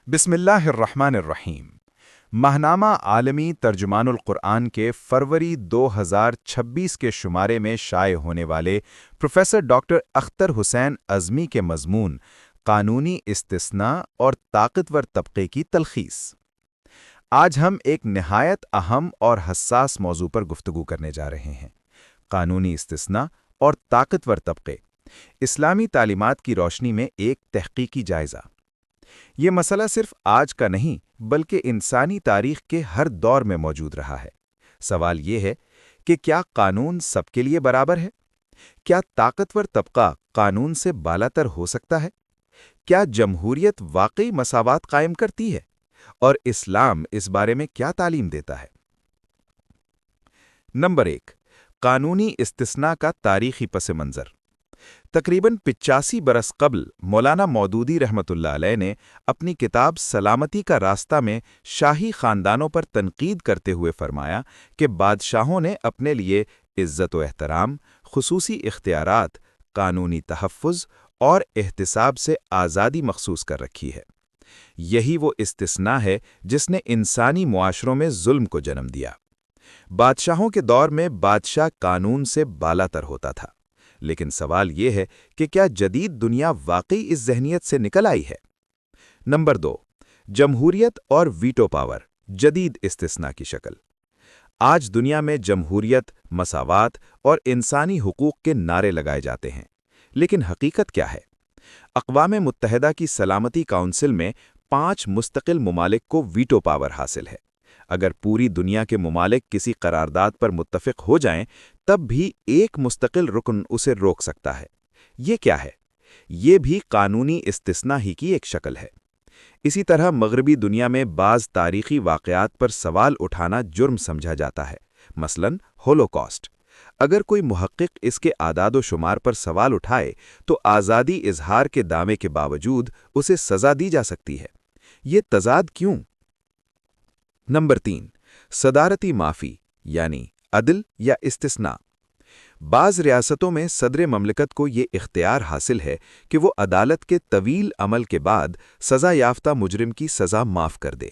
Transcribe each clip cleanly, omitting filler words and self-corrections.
بسم اللہ الرحمن الرحیم۔ ماہنامہ عالمی ترجمان القرآن کے فروری 2026 کے شمارے میں شائع ہونے والے پروفیسر ڈاکٹر اختر حسین اعظمی کے مضمون قانونی استثناء اور طاقتور طبقے کی تلخیص۔ آج ہم ایک نہایت اہم اور حساس موضوع پر گفتگو کرنے جا رہے ہیں: قانونی استثناء اور طاقتور طبقے، اسلامی تعلیمات کی روشنی میں ایک تحقیقی جائزہ۔ یہ مسئلہ صرف آج کا نہیں بلکہ انسانی تاریخ کے ہر دور میں موجود رہا ہے۔ سوال یہ ہے کہ کیا قانون سب کے لیے برابر ہے؟ کیا طاقتور طبقہ قانون سے بالاتر ہو سکتا ہے؟ کیا جمہوریت واقعی مساوات قائم کرتی ہے؟ اور اسلام اس بارے میں کیا تعلیم دیتا ہے؟ نمبر 1، قانونی استثناء کا تاریخی پس منظر۔ تقریباً 85 برس قبل مولانا مودودی رحمۃ اللہ علیہ نے اپنی کتاب سلامتی کا راستہ میں شاہی خاندانوں پر تنقید کرتے ہوئے فرمایا کہ بادشاہوں نے اپنے لیے عزت و احترام، خصوصی اختیارات، قانونی تحفظ اور احتساب سے آزادی مخصوص کر رکھی ہے۔ یہی وہ استثناء ہے جس نے انسانی معاشروں میں ظلم کو جنم دیا۔ بادشاہوں کے دور میں بادشاہ قانون سے بالاتر ہوتا تھا، لیکن سوال یہ ہے کہ کیا جدید دنیا واقعی اس ذہنیت سے نکل آئی ہے؟ نمبر 2، جمہوریت اور ویٹو پاور، جدید استثناء کی شکل۔ آج دنیا میں جمہوریت، مساوات اور انسانی حقوق کے نعرے لگائے جاتے ہیں، لیکن حقیقت کیا ہے؟ اقوام متحدہ کی سلامتی کونسل میں 5 مستقل ممالک کو ویٹو پاور حاصل ہے۔ اگر پوری دنیا کے ممالک کسی قرارداد پر متفق ہو جائیں تب بھی ایک مستقل رکن اسے روک سکتا ہے۔ یہ کیا ہے؟ یہ بھی قانونی استثناء ہی کی ایک شکل ہے۔ اسی طرح مغربی دنیا میں بعض تاریخی واقعات پر سوال اٹھانا جرم سمجھا جاتا ہے، مثلا ہولوکاسٹ۔ اگر کوئی محقق اس کے اعداد و شمار پر سوال اٹھائے تو آزادی اظہار کے دعوے کے باوجود اسے سزا دی جا سکتی ہے۔ یہ تضاد کیوں؟ نمبر 3، صدارتی معافی یعنی عدل یا استثناء۔ بعض ریاستوں میں صدر مملکت کو یہ اختیار حاصل ہے کہ وہ عدالت کے طویل عمل کے بعد سزا یافتہ مجرم کی سزا معاف کر دے۔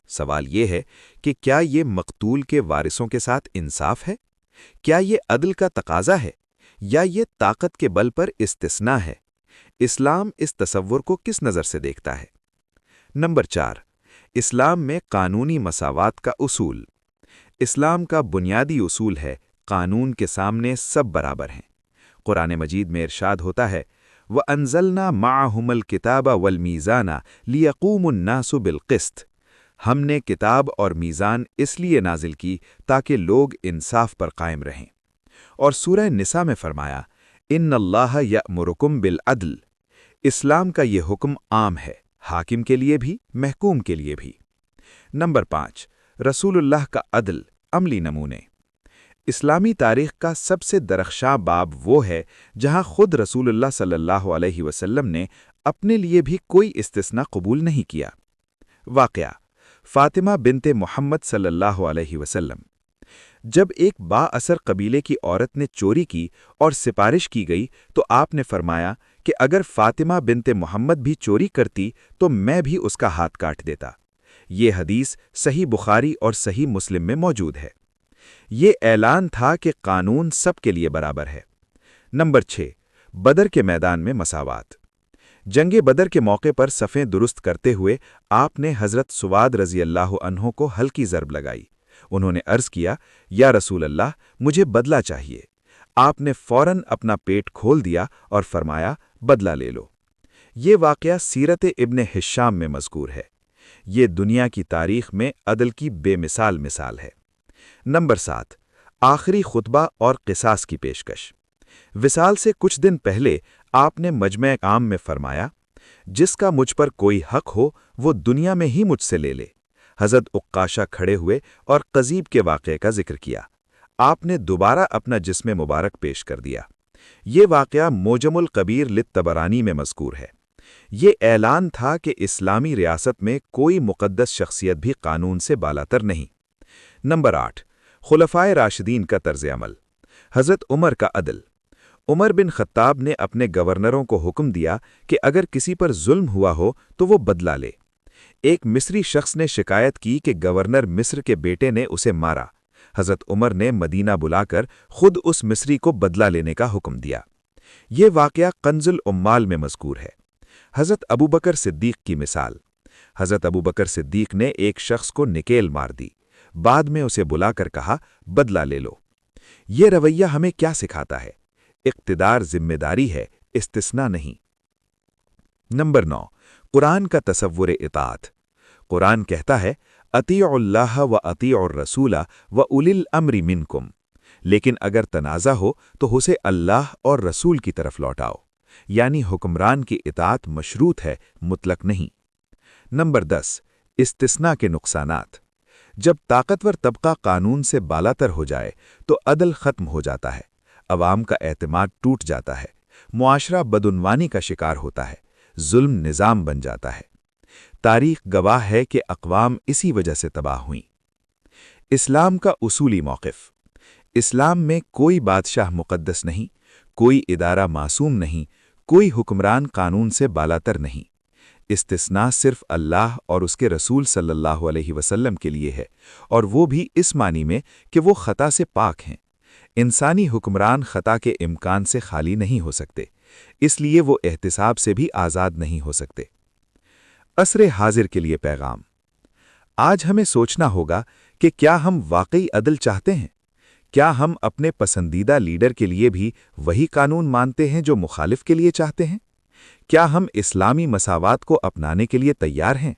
سوال یہ ہے کہ کیا یہ مقتول کے وارثوں کے ساتھ انصاف ہے؟ کیا یہ عدل کا تقاضا ہے یا یہ طاقت کے بل پر استثناء ہے؟ اسلام اس تصور کو کس نظر سے دیکھتا ہے؟ نمبر 4، اسلام میں قانونی مساوات کا اصول۔ اسلام کا بنیادی اصول ہے قانون کے سامنے سب برابر ہیں۔ قرآن مجید میں ارشاد ہوتا ہے وَأَنزَلْنَا مَعَهُمَ الْكِتَابَ وَالْمِيزَانَ لِيَقُومُ النَّاسُ بِالْقِسْطِ۔ ہم نے کتاب اور میزان اس لیے نازل کی تاکہ لوگ انصاف پر قائم رہیں۔ اور سورہ نساء میں فرمایا إِنَّ اللَّهَ يَأْمُرُكُمْ بِالْعَدْلِ۔ اسلام کا یہ حکم عام ہے، حاکم کے لیے بھی، محکوم کے لیے بھی۔ نمبر 5، رسول اللہ کا عدل، عملی نمونے۔ اسلامی تاریخ کا سب سے درخشاں باب وہ ہے جہاں خود رسول اللہ صلی اللہ علیہ وسلم نے اپنے لیے بھی کوئی استثناء قبول نہیں کیا۔ واقعہ: فاطمہ بنت محمد صلی اللہ علیہ وسلم۔ جب ایک با اثر قبیلے کی عورت نے چوری کی اور سفارش کی گئی تو آپ نے فرمایا کہ اگر فاطمہ بنت محمد بھی چوری کرتی تو میں بھی اس کا ہاتھ کاٹ دیتا۔ یہ حدیث صحیح بخاری اور صحیح مسلم میں موجود ہے۔ یہ اعلان تھا کہ قانون سب کے لیے برابر ہے۔ نمبر 6، بدر کے میدان میں مساوات۔ جنگ بدر کے موقع پر صفیں درست کرتے ہوئے آپ نے حضرت سواد رضی اللہ عنہ کو ہلکی ضرب لگائی۔ انہوں نے عرض کیا یا رسول اللہ، مجھے بدلہ چاہیے۔ آپ نے فوراً اپنا پیٹ کھول دیا اور فرمایا بدلہ لے لو۔ یہ واقعہ سیرت ابن ہشام میں مذکور ہے۔ یہ دنیا کی تاریخ میں عدل کی بے مثال مثال ہے۔ نمبر 7، آخری خطبہ اور قصاص کی پیشکش۔ وصال سے کچھ دن پہلے آپ نے مجمع عام میں فرمایا جس کا مجھ پر کوئی حق ہو وہ دنیا میں ہی مجھ سے لے لے۔ حضرت عکاشہ کھڑے ہوئے اور قضیب کے واقعے کا ذکر کیا۔ آپ نے دوبارہ اپنا جسم مبارک پیش کر دیا۔ یہ واقعہ موجم القبیر للطبرانی میں مذکور ہے۔ یہ اعلان تھا کہ اسلامی ریاست میں کوئی مقدس شخصیت بھی قانون سے بالاتر نہیں۔ نمبر 8، خلفائے راشدین کا طرز عمل۔ حضرت عمر کا عدل۔ عمر بن خطاب نے اپنے گورنروں کو حکم دیا کہ اگر کسی پر ظلم ہوا ہو تو وہ بدلہ لے۔ ایک مصری شخص نے شکایت کی کہ گورنر مصر کے بیٹے نے اسے مارا۔ حضرت عمر نے مدینہ بلا کر خود اس مصری کو بدلہ لینے کا حکم دیا۔ یہ واقعہ کنز العمال میں مذکور ہے۔ حضرت ابوبکر صدیق کی مثال۔ حضرت ابوبکر صدیق نے ایک شخص کو نکیل مار دی، بعد میں اسے بلا کر کہا بدلہ لے لو۔ یہ رویہ ہمیں کیا سکھاتا ہے؟ اقتدار ذمہ داری ہے، استثناء نہیں۔ نمبر 9، قرآن کا تصور اطاعت۔ قرآن کہتا ہے اطیعوا اللہ و اطیعوا الرسول و اولی الامر منکم، لیکن اگر تنازع ہو تو اسے اللہ اور رسول کی طرف لوٹاؤ، یعنی حکمران کی اطاعت مشروط ہے، مطلق نہیں۔ نمبر 10، استثناء کے نقصانات۔ جب طاقتور طبقہ قانون سے بالاتر ہو جائے تو عدل ختم ہو جاتا ہے، عوام کا اعتماد ٹوٹ جاتا ہے، معاشرہ بدعنوانی کا شکار ہوتا ہے، ظلم نظام بن جاتا ہے۔ تاریخ گواہ ہے کہ اقوام اسی وجہ سے تباہ ہوئیں۔ اسلام کا اصولی موقف۔ اسلام میں کوئی بادشاہ مقدس نہیں، کوئی ادارہ معصوم نہیں، کوئی حکمران قانون سے بالاتر نہیں۔ استثناء صرف اللہ اور اس کے رسول صلی اللہ علیہ وسلم کے لیے ہے، اور وہ بھی اس معنی میں کہ وہ خطا سے پاک ہیں۔ انسانی حکمران خطا کے امکان سے خالی نہیں ہو سکتے، اس لیے وہ احتساب سے بھی آزاد نہیں ہو سکتے۔ عصر حاضر کے لیے پیغام۔ آج ہمیں سوچنا ہوگا کہ کیا ہم واقعی عدل چاہتے ہیں؟ کیا ہم اپنے پسندیدہ لیڈر کے لیے بھی وہی قانون مانتے ہیں جو مخالف کے لیے چاہتے ہیں؟ کیا ہم اسلامی مساوات کو اپنانے کے لیے تیار ہیں؟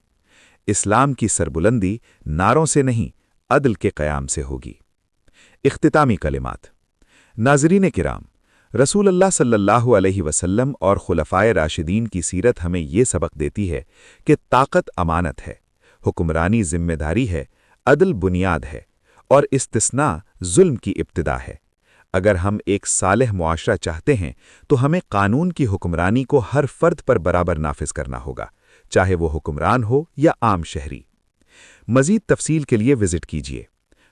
اسلام کی سربلندی نعروں سے نہیں، عدل کے قیام سے ہوگی۔ اختتامی کلمات۔ ناظرین کرام، رسول اللہ صلی اللہ علیہ وسلم اور خلفائے راشدین کی سیرت ہمیں یہ سبق دیتی ہے کہ طاقت امانت ہے، حکمرانی ذمہ داری ہے، عدل بنیاد ہے، اور استثناء ظلم کی ابتدا ہے۔ اگر ہم ایک صالح معاشرہ چاہتے ہیں تو ہمیں قانون کی حکمرانی کو ہر فرد پر برابر نافذ کرنا ہوگا، چاہے وہ حکمران ہو یا عام شہری۔ مزید تفصیل کے لیے وزٹ کیجیے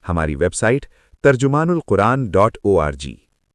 ہماری ویب سائٹ ترجمان القرآن.org۔